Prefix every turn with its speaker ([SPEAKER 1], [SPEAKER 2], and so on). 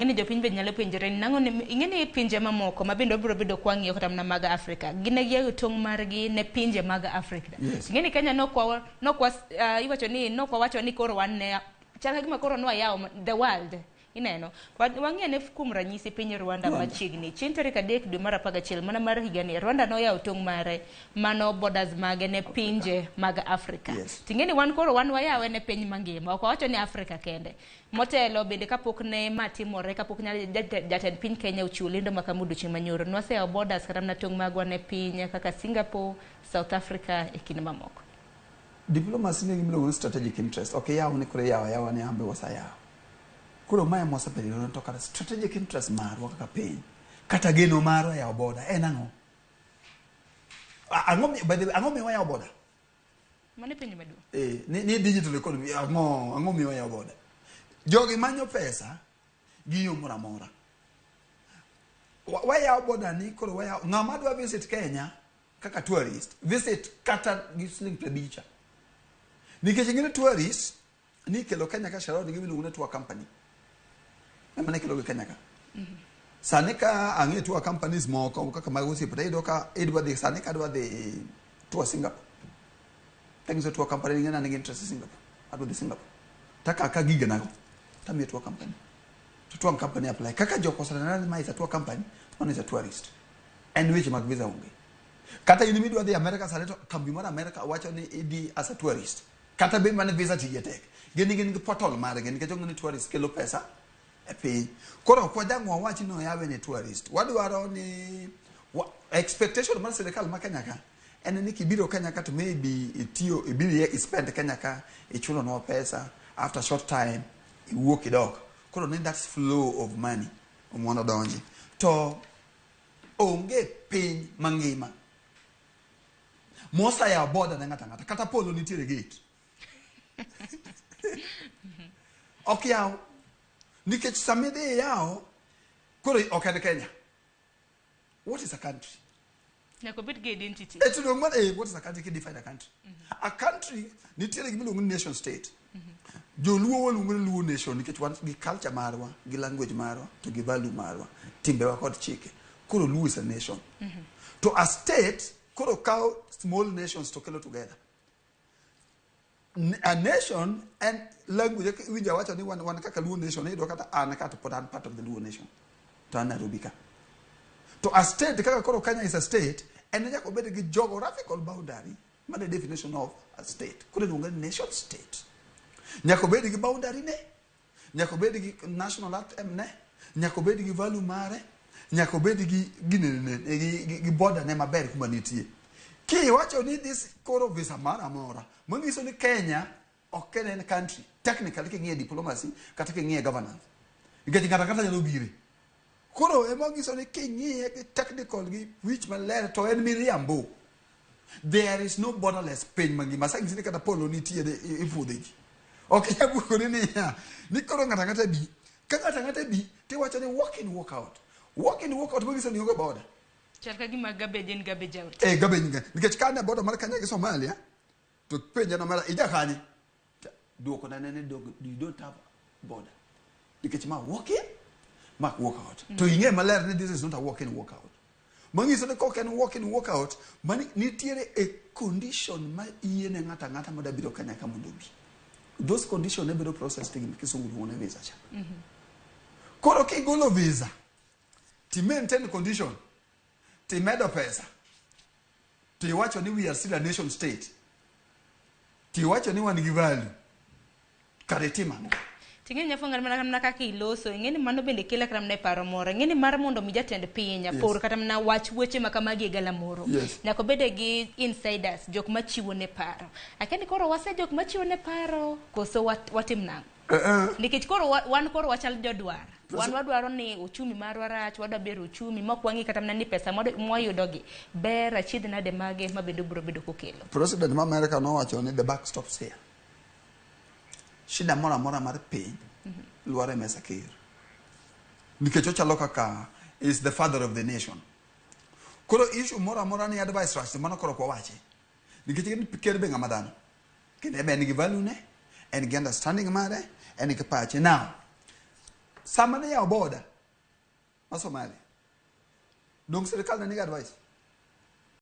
[SPEAKER 1] Ini jopiny be nyalo penjore nango ne ingene pinje mamoko mabende obiro bedo kwang'iyo kata mana mag Afrika gine gi tong' margi ne pinje mag Afrika. Ingene Kenya iwacho ni wacho ni koro wan ne chal gima koro nwa yawo the world ineno wang'e ne kuom ranyisi piny Rwanda machiegni chieng' tarik 3 dwe mar 11 mana mar higani Rwanda no yawo tong' mare mano borders mage ne pinje mag Afrika. Tingeni wan koro wan wayawe ne piny mangima ok wacho ni Afrika kende. Motelo bende kapok ne matimore kapok jatend piny Kenya ochiwo lendo makamudo chieng' manyoro nwaseyawo borders kata na tong' magwa ne pinye kaka Singapore, South Africa e kind mamoko.
[SPEAKER 2] Diplomacy ni gimlo strategic interest. Okay, yawo ni kore yawo ni ambe wasayawo. Kuro maya mwasa pedi no to kata strategic interest marwa kaka piny. Kata geno marwa yawo border en ang'o? Ang'o mi wayawo border?
[SPEAKER 1] Mane piny maduong'.
[SPEAKER 2] Ni digital economy ang'o mi wayawo border? Jogi manyo pesa gi yo mora mora. Wayawo border ni koro wayawo ng'ama dwa visit Kenya kaka tourist visit kata gi siling 50. Nikech ngine tourist ni kelo Kenya ka sharod gi miluongo ne tour company. Ema ne kelo Kenya ka. Sani ka ang'e tour companies moko kaka mag osiepe ido ka idwa dhi sani ka dwa dhi tour Singapore. Things tour company ngena nigi interest in Singapore. Adwa dhi Singapore. Taka ka giga nago. Tami tour company. To tour company apply. Kaka joko sana ma is a tour company, one is a tourist. And which mag visa unge. Kata in midwa dhi America sani to kambi mar America wacho ni idi as a tourist. Kata be man visa tiyetek. Geni portal mare geni kecho ngani tourist kelo pesa e piny. Koro kwa jango wachi no yawe ni tourist. Wadwaro ni expectation mar serikal ma Kenya ka en ni kibiro Kenya ka to maybe itio ibiri spend Kenya ka ichulo no pesa after short time wuok idok. Koro ni that flow of money omono donji. To onge piny mangima. Mosa ya border na ngata kata polo nitiere gate. Okay, yaw. Nikech samede yaw koro okay Kenya. What is a country?
[SPEAKER 1] Nyako bit ge identity.
[SPEAKER 2] What is a country? Can define a country? A country nitiere gimilungo nation state. Joluo walungo luo nation nikech wan gi culture marwa, gi language marwa, to gi value marwa, timbewa kod chike. Koro luo is a nation. To a state koro kaw small nations to kelo together. A nation and language winja wacho ni wan kaka luo nation ido kata an kata part of the luo nation. To an Arubika. To a state kaka koro Kenya is a state and nyaka obed gi geographical boundary. Man the definition of a state. Koro luonga nation state. Nyaka obed gi boundary ne, nyaka obed gi national anthem ne, nyaka obed gi value mare, nyaka obed gi border ne maber kuma nitie. Ki wacho ni this koro visa mara mora. Mangiso ni Kenya ok en country. Technically kingie diplomacy kata kingie governance. Nikech ngata kata nyalo bire. Koro mangiso ni kingie technical gi which maler to en miriambo. There is no borderless piny mangima. Sasa kata polo nitie e puodhi. Okay, buko ni ya. Ni koro ngata bi. Kanga ngata bi te wacho ni walk in walk out. Walk in walk out mangiso ni yoga border.
[SPEAKER 1] Chalka gi magabe in gabe out.
[SPEAKER 2] Gabe nga. Nikech kana border mar Kenya gi Somalia to penja na mara ija kani. Duoko na nene you don't have border. Nikech ma walk in, ma walk out. To inge maler ni this is not a walk in walk out. Mangiso ni ko can walk in walk out, mani nitiere a condition ma iene ngata moda biro Kenya ka mondo bi. Those conditions ne bedo processed in kisungu luone visa cha. Koro ki golo visa. Ti maintain condition. Ti medo pesa. Ti wacho ni we are still a nation state. Ti wacho ni wan gi value. Karetima.
[SPEAKER 1] Tingeni Nyafuanga mana kaka iloso, ngeni mano bende kila kram ne paro moro. Ngeni mar mondo mi jatend piny por kata na wach weche makamagi gala moro. Nyako bede gi insiders, jok machiwo ne paro. Akeni koro wase jok machiwo ne paro, koso watim nang. Nikech koro wan koro wachal jodwar. Wan wadwaro ni uchumi marwa rach, wadwa bero uchumi, mokwangi kata ni pesa mwayudogi. Ber achiedh nade mage mabedo biro bedo kokelo.
[SPEAKER 2] President ma America no wacho ni the buck stops here. Shida mora mar piny luore mesa kir. Nikech ochalo kaka is the father of the nation. Koro issue mora ni advice rach mano koro kwa wache. Nikech gin ker be ngama dhano. Kende be nigi value ne, en gi understanding mare, en gi pache. Now, sama ne yawo boda ma Somalia dong sirikal ne nigi advice